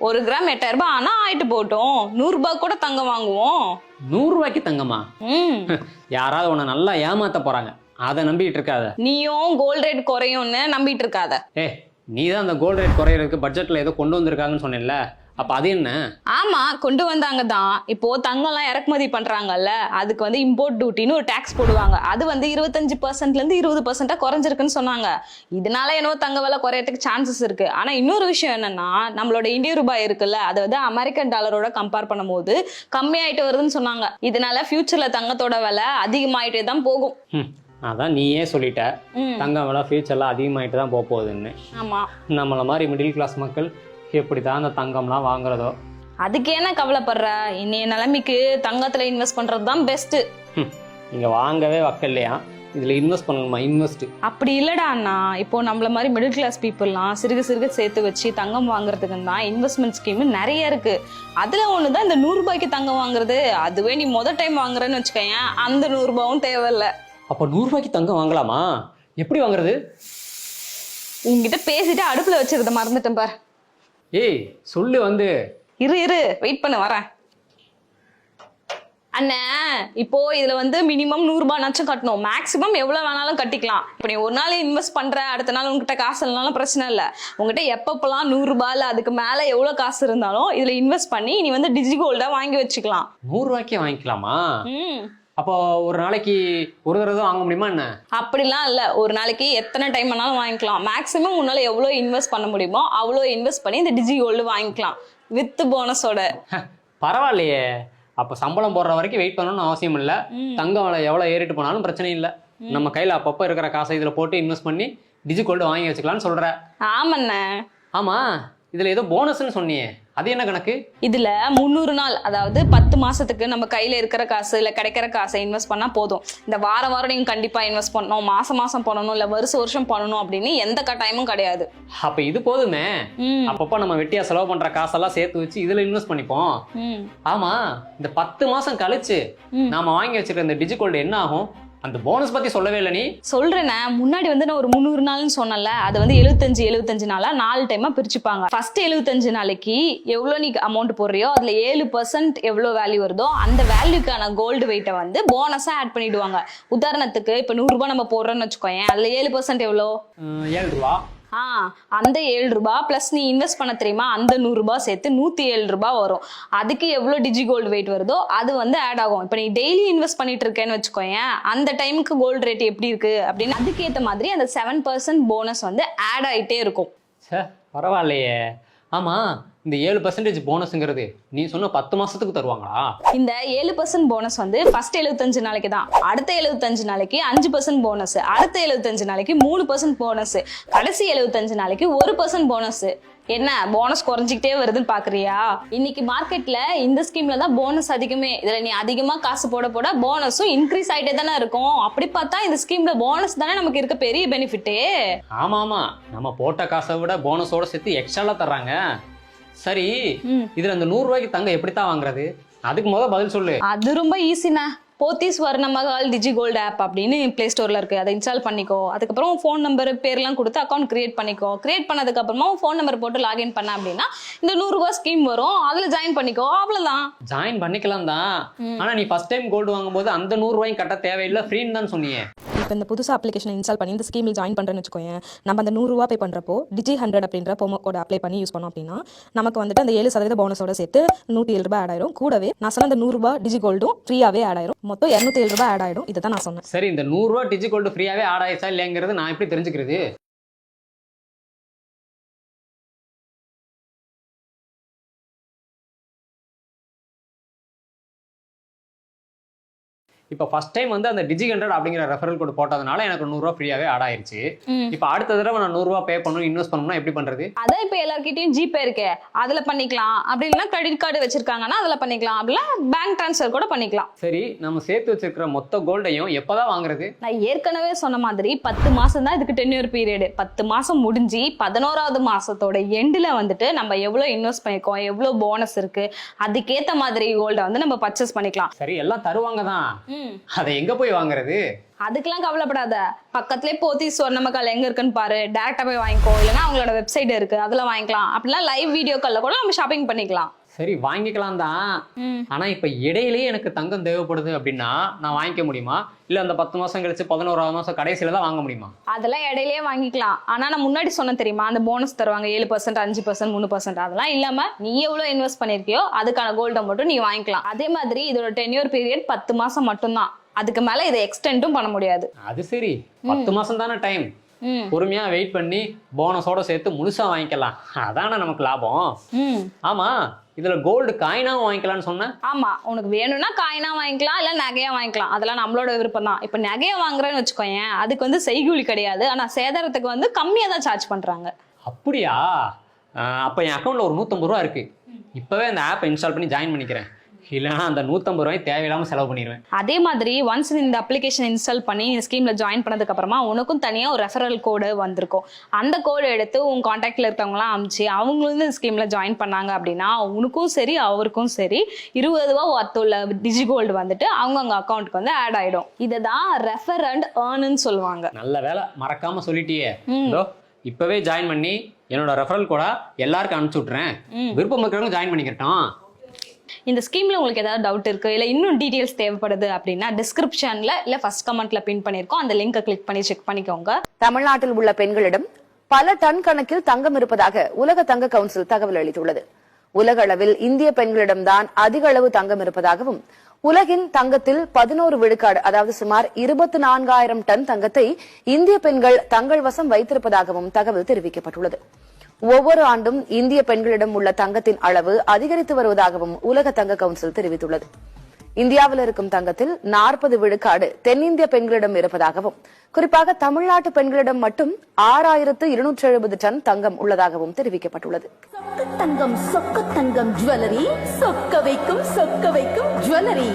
1 gram 8000 ரூபாய் ஆனா ஆயிட்டு போட்டோம். 100 ரூபாய் கூட தங்கம் வாங்குவோம். 100 ரூபாய்க்கு தங்கமா? யாராவது உன்னை நல்லா ஏமாத்த போறாங்க, அதை நம்பிட்டு இருக்காத. நீயும் கோல்ட் ரேட் குறையும்னு நம்பிட்டு இருக்காத. நீ தான் அந்த கோல்ட் ரேட் குறையிறதுக்கு பட்ஜெட்ல ஏதோ கொண்டு வந்திருக்காங்கன்னு சொன்னேன்ல, அப்ப அது என்ன? ஆமா, கொண்டு வந்தாங்க தான். இப்போ தங்கம்லாம் இறக்குமதி பண்றாங்கல்ல, அதுக்கு வந்து இம்போர்ட் டியூட்டின்னு ஒரு டாக்ஸ் போடுவாங்க. அது வந்து 25%ல இருந்து 20% குறைஞ்சிருக்குன்னு சொன்னாங்க. இதனால என்னவோ தங்க விலை குறையறதுக்கு சான்சஸ் இருக்கு. ஆனா இன்னொரு விஷயம் என்னன்னா, நம்மளோட இந்திய ரூபாய் இருக்குல்ல, அதை வந்து அமெரிக்கன் டாலரோட கம்பேர் பண்ணும்போது கம்மியாயிட்டு வருதுன்னு சொன்னாங்க. இதனால ஃபியூச்சர்ல தங்கத்தோட விலை அதிகமாயிட்டே தான் போகும். அதான் நீயே சொல்லிட்ட, தங்கம் விலை ஃபியூச்சர்ல அதிகமாயிட்டு தான் போகுதுன்னு. ஆமா, நம்மள மாதிரி மிடில் கிளாஸ் மக்கள் எப்படிதான் அந்த தங்கம்லாம் வாங்குறதோ. அதுக்கு என்ன கவலைப்படுற? இன்னைய நிலைமைக்கு தங்கத்துல இன்வெஸ்ட் பண்றது தான் பெஸ்ட். நீங்க வாங்கவே வக்கலையா, இதுல இன்வெஸ்ட் பண்ணணுமா? இன்வெஸ்ட் அப்படி இல்லடா அண்ணா. இப்போ நம்மள மாதிரி மிடில் கிளாஸ் பீப்புள்லாம் சிறுக சிறுக சேர்த்து வச்சு தங்கம் வாங்குறதுக்கு தான் இன்வெஸ்ட்மெண்ட் ஸ்கீம் நிறைய இருக்கு. அதுல ஒண்ணுதான் இந்த 100 ரூபாய்க்கு தங்கம் வாங்குறது. அதுவே நீ முதல் டைம் வாங்குறன்னு வச்சுக்கேன், அந்த 100 ரூபாயும் தேவையில்ல. அப்ப 100 ரூபாய்க்கு தங்கம் வாங்கலாமா? எப்படி வாங்குறது? உங்ககிட்ட பேசிட்டு அடுப்புல வச்சிருந்த மறந்துட்டேன் பாரு. சொல்லு வந்து. இரு வெயிட் பண்ண வரேன். அண்ணே, இப்போ இதுல வந்து மினிமம் 100 ரூபாய் நாச்சும் கட்டணும். மேக்ஸிமம் எவ்வளவு வேணாலும் கட்டிக்கலாம். இப்போ நீ ஒரு நாள் இன்வெஸ்ட் பண்ற, அடுத்த நாள் உங்ககிட்ட காசு இல்லைனாலும் பிரச்சனை இல்லை. உங்ககிட்ட எப்பப்பெல்லாம் 100 ரூபாய் அதுக்கு மேல எவ்வளவு காசு இருந்தாலும் இதுல இன்வெஸ்ட் பண்ணி நீ வந்து டிஜிகோல்டா வாங்கி வச்சுக்கலாம். 100 ரூபாய்க்கே வாங்கிக்கலாமா? அப்போ ஒரு நாளைக்கு ஒரு தடவை தான் வாங்க முடியுமா என்ன? அப்படிலாம் இல்ல, ஒரு நாளைக்கு எத்தனை டைம் வேணாலும் வாங்கிக்கலாம். மேக்ஸிமம் உன்னால எவ்வளவு இன்வெஸ்ட் பண்ண முடியுமோ அவ்வளோ இன்வெஸ்ட் பண்ணி இந்த டிஜி கோல்டு வாங்கிக்கலாம் வித் போனஸோட. பரவாயில்லையே. அப்ப சம்பளம் போடுற வரைக்கும் வெயிட் பண்ணணும்னு அவசியம் இல்ல. தங்கம் விலை எவ்வளவு ஏறிட்டு போனாலும் பிரச்சனை இல்ல. நம்ம கையில அப்பப்ப இருக்கிற காசை இதுல போட்டு இன்வெஸ்ட் பண்ணி டிஜி கோல்டு வாங்கி வச்சுக்கலாம்னு சொல்ற. ஆமாண்ணே. ஆமா, இதுல ஏதோ போனஸ்ன்னு சொன்னியே, அது என்ன கணக்கு? இதுல 300 நாள், அதாவது 10 மாசத்துக்கு நம்ம கையில இருக்கிற காசு இல்ல கிடைக்கிற காசை இன்வெஸ்ட் பண்ணா போதும். இந்த வாரம் நீங்க கண்டிப்பா இன்வெஸ்ட் பண்ணணும், மாசம் பண்ணணும், இல்ல வருஷம் பண்ணணும் அப்படின்னு எந்த கட்டாயமும் கிடையாது. அப்ப இது போதுமே. அப்பப்ப நம்ம வெட்டியா செலவு பண்ற காசெல்லாம் சேர்த்து வச்சு இதுல இன்வெஸ்ட் பண்ணிப்போம். ஆமா, இந்த 10 மாசம் கழிச்சு நாம வாங்கி வச்சிருக்க இந்த டிஜி கோல்டு என்ன ஆகும்? அந்த போனஸ் பத்தி சொல்லவே இல்லை. நீ சொல்றேன், முன்னாடி வந்து நான் ஒரு 300 நாள்னு சொன்னல, அது வந்து 75 நாளா 4 டைமா பிரிச்சுப்பாங்க. ஃபர்ஸ்ட் 75 நாளைக்கு எவ்வளவு நீ அமௌண்ட் போடுறியோ அதுல 7% எவ்வளவு வேல்யூ வருதோ அந்த வேல்யூக்கான கோல்டு வெயிட்டை வந்து போனஸா ஆட் பண்ணிடுவாங்க. உதாரணத்துக்கு இப்ப 100 ரூபாய் நம்ம போடுறோம்னு வச்சுக்கோங்க, அதுல 7% எவ்வளோ? 7 ரூபாய். அந்த 7 ரூபாய் பிளஸ் நீ இன்வெஸ்ட் பண்ண தெரியுமா, அந்த 100 ரூபாய் சேர்த்து 107 ரூபாய் வரும். அதுக்கு எவ்வளவு டிஜி கோல்டு வெயிட் வருதோ அது வந்து ஆட் ஆகும். இப்ப நீ டெய்லி இன்வெஸ்ட் பண்ணிட்டு இருக்கேன்னு வச்சுக்கோங்க, அந்த டைமுக்கு கோல்டு ரேட் எப்படி இருக்கு அப்படின்னு அதுக்கேற்ற மாதிரி அந்த 7% போனஸ் வந்து ஆட் ஆயிட்டே இருக்கும். பரவாயில்லையே. ஆமா, இந்த 7% போனஸ்ங்கிறது நீ சொன்ன 10 மாசத்துக்கு தருவாங்களா? இந்த 7% போனஸ் வந்து ஃபர்ஸ்ட் 75 நாளைக்கு தான். அடுத்த 75 நாளைக்கு 5% போனஸ், அடுத்த 75 நாளைக்கு 3% போனஸ், கடைசி 75 நாளைக்கு 1% போனஸ். என்ன போனஸ் குறைஞ்சிக்கிட்டே வருதுன்னு பாக்குறியா? இன்னைக்கு மார்க்கெட்ல இந்த ஸ்கீம்ல தான் போனஸ் அதிகமே. இதுல நீ அதிகமா காசு போட போனஸும் இன்க்ரீஸ் ஆயிட்டே தானே இருக்கும். அப்படி பார்த்தா இந்த ஸ்கீம்ல போனஸ் தானே நமக்கு இருக்க பெரிய பெனிஃபிட்டே. ஆமா, நம்ம போட்ட காசை விட போனஸோட சேர்த்து எக்ஸ்ட்ரா தர்றாங்க. சரி, இதுல அந்த 100 ரூபாய்க்கு தங்கம் எப்படித்தான் வாங்குறது? அதுக்கு முதல்ல பதில் சொல்லு. அது ரொம்ப ஈஸிண்ணா. போத்தீஸ் வர்ணமகால் டிஜி கோல்டு ஆப் அப்படின்னு பிளே ஸ்டோர்ல இருக்கு, அதை இன்ஸ்டால் பண்ணிக்கோ. அதுக்கப்புறம் ஃபோன் நம்பர் பேர்லாம் கொடுத்து அக்கௌண்ட் கிரியேட் பண்ணிக்கோ. கிரியேட் பண்ணதுக்கு அப்புறமா ஃபோன் நம்பர் போட்டு லாகின் பண்ண அப்படின்னா இந்த 100 ரூபாய் ஸ்கீம் வரும், அதுல ஜாயின் பண்ணிக்கோ. அவ்வளவுதான். ஜாயின் பண்ணிக்கலாம் தான். ஆனா நீ ஃபர்ஸ்ட் டைம் கோல்டு வாங்கும்போது அந்த 100 ரூபாயும் கட்ட தேவையில்லை, ஃப்ரீன்னு தான் சொன்னீங்க. இப்போ இந்த புதுசு அப்ளிகேஷனை இன்ஸ்டால் பண்ணி இந்த ஸ்கீமில் ஜாயின் பண்ணுறேன்னு வச்சுக்கோங்க, நம்ம அந்த 100 ரூபா பே பண்ணுறப்போ Digi100 அப்படின்ற ப்ரோமோ கோட் அப்ளை பண்ணி யூஸ் பண்ணோம் அப்படின்னா நமக்கு வந்துட்டு அந்த 7% போனஸோட சேர்த்து 107 ரூபாய் ஆட் ஆயிரும். கூடவே நான் சொன்ன அந்த 100 ரூபாய் டிஜி கோல்டும் ஃப்ரீயாவே ஆட் ஆயிரும். மொத்தம் 207 ரூபாய் ஆட் ஆயிடும். இதை தான் நான் சொன்னேன். சரி, இந்த 100 ரூபாய் டிஜி கோல்டு ஃப்ரீயாவே ஆட் ஆயிடுச்சா இல்லைங்கிறது நான் எப்படி தெரிஞ்சுக்கிறது? இப்போ ஃபர்ஸ்ட் டைம் வந்து அந்த Digi100 அப்படிங்கிற ரெஃபரல் கோட் போட்டதுனால எனக்கு 100 ரூபாய் ஃப்ரீயாவே ஆட் ஆயிருச்சு. இப்போ அடுத்த தடவை நான் 100 ரூபாய் பே பண்ணணும், இன்வெஸ்ட் பண்ணணும்னா எப்படி பண்றது? அதான் இப்போ எல்லார்கிட்டயும் ஜிபே இருக்கே, அதுல பண்ணிக்கலாம். அப்படி இல்லைன்னா கிரெடிட் கார்டு வச்சிருக்காங்கன்னா அதுல பண்ணிக்கலாம். அப்படிலாம் பேங்க் டிரான்ஸ்ஃபர் கூட பண்ணிக்கலாம். சரி, நம்ம சேர்த்து வச்சிருக்கிற மொத்த கோல்டையும் எப்பதான் வாங்குறது? நான் ஏற்கனவே சொன்ன மாதிரி 10 மாசம் தான் இதுக்கு டென்யூர் பீரியட். 10 மாசம் முடிஞ்சு 11வது மாசத்தோட எண்டில் வந்துட்டு நம்ம எவ்வளவு இன்வெஸ்ட் பண்ணிக்கோம், எவ்வளவு போனஸ் இருக்கு, அதுக்கேற்ற மாதிரி கோல்டை வந்து நம்ம பர்ச்சேஸ் பண்ணிக்கலாம். சரி, எல்லாம் தருவாங்க தான். அதை எங்க போய் வாங்குறது? அதுக்கெல்லாம் கவலைப்படாத, பக்கத்துலயே போத்தி ஸ்வர்ணமக்கால் எங்க இருக்குன்னு பாரு, டேரக்டா போய் வாங்கிக்கோ. இல்லைன்னா அவங்களோட வெப்சைட் இருக்கு, அதுல வாங்கிக்கலாம். அப்படிலாம் லைவ் வீடியோ கால்ல கூட நம்ம ஷாப்பிங் பண்ணிக்கலாம். சரி வாங்கிக்கலாம் தான். ஆனா இப்ப இடையிலேயே எனக்கு தங்கம் தேவைப்படுது அப்படின்னா நான் வாங்கிக்க முடியுமா? இல்ல அந்த 10 மாசம் கழிச்சு 11ஆவது மாசம் கடைசியில தான் வாங்க முடியுமா? அதெல்லாம் இடையிலேயே வாங்கிக்கலாம். ஆனா நான் முன்னாடி சொன்ன தெரியுமா, அந்த போனஸ் தருவாங்க 7%, 5%, 3%. அதெல்லாம் இல்லாம நீ எவ்வளவு இன்வெஸ்ட் பண்ணிருக்கியோ அதுக்கான கோல்டை மட்டும் நீ வாங்கிக்கலாம். அதே மாதிரி இதோட டென்யூர் பீரியட் 10 மாசம் மட்டும்தான். அதுக்கு மேல இதை எக்ஸ்டெண்டும் பண்ண முடியாது. அது சரி, 10 மாசம் தானே டைம். பொறுமையா வெயிட் பண்ணி போனஸோட சேர்த்து முழுசா வாங்கிக்கலாம். அதானே நமக்கு லாபம். ஆமா, இதுல கோல்டு காயினாவும் வாங்கிக்கலாம்னு சொன்னேன். ஆமா, உனக்கு வேணும்னா காயினா வாங்கிக்கலாம், இல்ல நகையா வாங்கிக்கலாம். அதெல்லாம் நம்மளோட விருப்பம் தான். இப்ப நகையா வாங்குறேன்னு வச்சுக்கோயேன், அதுக்கு வந்து செய்கூலி கிடையாது. ஆனா சேதாரத்துக்கு வந்து கம்மியா தான் சார்ஜ் பண்றாங்க. அப்படியா? அப்ப என் அக்கௌண்ட்ல ஒரு 150 ரூபா இருக்கு. இப்பவே அந்த ஆப்பை இன்ஸ்டால் பண்ணி ஜாயின் பண்ணிக்கிறேன். இல்லைன்னா அந்த 150 ரூபாய் தேவையில்லாம செலவு பண்ணிடுவேன். அதே மாதிரி ஒன்ஸ் இந்த அப்ளிகேஷன் இன்ஸ்டால் பண்ணி இந்த ஸ்கீம்ல ஜாயின் பண்ணதுக்கு அப்புறமா உனக்கும் தனியா ஒரு ரெஃபரல் கோடு வந்திருக்கும். அந்த கோடு எடுத்து உன் கான்டாக்ட்ல இருக்கவங்களாம் அமிச்சு அவங்களும் இந்த ஸ்கீம்ல ஜாயின் பண்ணாங்க அப்படின்னா உனக்கும் சரி அவருக்கும் சரி 20 ரூபா ஒத்துள்ள டிஜிகோல்டு வந்துட்டு அவங்க அக்கௌண்ட்டுக்கு வந்து ஆட் ஆயிடும். இதுதான் ரெஃபர் அண்ட் ஏர்ன்னு சொல்லுவாங்க. நல்ல வேலை, மறக்காம சொல்லிட்டியே. இப்பவே ஜாயின் பண்ணி என்னோட ரெஃபரல் கோடா எல்லாருக்கும் அனுப்பிச்சு விட்டுறேன். விருப்பம் இருக்கிறவங்க ஜாயின் பண்ணிக்கிறோம். இந்த ஸ்கீம்ல உங்களுக்கு ஏதாவது டவுட் இருக்கு, இல்ல இன்னும் டீடைல்ஸ் தேவைப்படுது அப்படின்னா டிஸ்கிரிப்ஷன்ல இல்ல ஃபர்ஸ்ட் கமெண்ட்ல பின் பண்ணிருக்கோம். அந்த லிங்கை கிளிக் பண்ணி செக் பண்ணிக்கோங்க. தமிழ்நாட்டில் உள்ள பெண்களிடம் பல டன் கணக்கில் தங்கம் இருப்பதாக உலக தங்க கவுன்சில் தகவல் அளித்துள்ளது. உலக அளவில் இந்திய பெண்களிடம்தான் அதிக அளவு தங்கம் இருப்பதாகவும், உலகின் தங்கத்தில் 11 விழுக்காடு, அதாவது சுமார் 24,000 டன் தங்கத்தை இந்திய பெண்கள் தங்கள் வசம் வைத்திருப்பதாகவும் தகவல் தெரிவிக்கப்பட்டுள்ளது. ஒவ்வொரு ஆண்டும் இந்திய பெண்களிடம் உள்ள தங்கத்தின் அளவு அதிகரித்து வருவதாகவும் உலக தங்க கவுன்சில் தெரிவித்துள்ளது. இந்தியாவில் இருக்கும் தங்கத்தில் 40 விழுக்காடு தென்னிந்திய பெண்களிடம் இருப்பதாகவும், குறிப்பாக தமிழ்நாட்டு பெண்களிடம் மட்டும் 6,270 டன் தங்கம் உள்ளதாகவும் தெரிவிக்கப்பட்டுள்ளது. சொக்க தங்கம் ஜுவல்லரி, சொக்க வைக்கும் ஜுவல்லரி.